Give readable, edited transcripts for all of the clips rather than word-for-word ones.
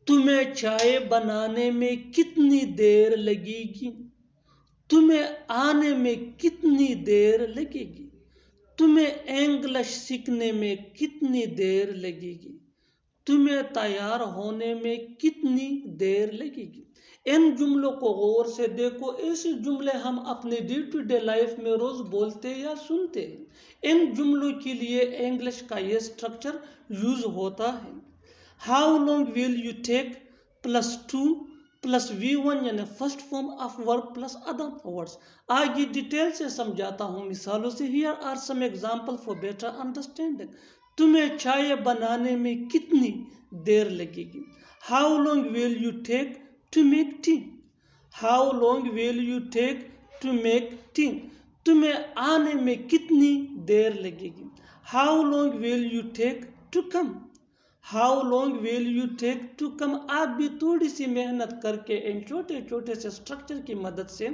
تمہیں چائے بنانے میں کتنی دیر لگے گی؟ تمہیں آنے میں کتنی دیر لگے گی؟ تمہیں انگلش سیکھنے میں کتنی دیر لگے گی؟ تمہیں تیار ہونے میں کتنی دیر لگے گی؟ ان جملوں کو غور سے دیکھو. ایسے جملے ہم اپنے ڈے ٹو ڈے لائف میں روز بولتے یا سنتے ہیں. ان جملوں کے لیے انگلش کا یہ اسٹرکچر یوز ہوتا ہے. How long will you take plus to plus V1 یعنی first form of verb plus other words. آگے ڈیٹیل سے سمجھاتا ہوں مثالوں سے. Here are some example for better understanding. تمہیں چائے بنانے میں کتنی دیر لگے گی؟ How long will you take to make tea? How long will you take to make tea? تمہیں آنے میں کتنی دیر لگے گی؟ How long will you take to come? How long will you take to come? آپ بھی تھوڑی سی محنت کر کے ان چھوٹے چھوٹے سے اسٹرکچر کی مدد سے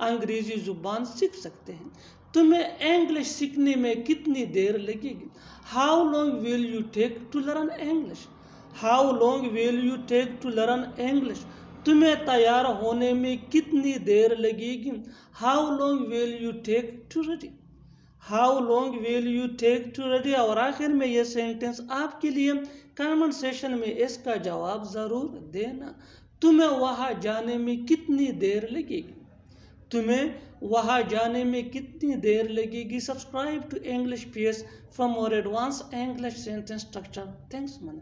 انگریزی زبان سیکھ سکتے ہیں. تمہیں انگلش سیکھنے میں کتنی دیر لگے گی؟ How long will you take to learn English? How long will you take to learn English? تمہیں تیار ہونے میں کتنی دیر لگے گی؟ How long will you take to ready? How long will you take to ready? اور آخر میں یہ سینٹنس آپ کے لیے کامنٹ سیشن میں اس کا جواب ضرور دینا. تمہیں وہاں جانے میں کتنی دیر لگے گی؟ تمہیں وہاں جانے میں کتنی دیر لگے گی؟ Subscribe to English PS for more advanced English sentence structure. Thanks, man.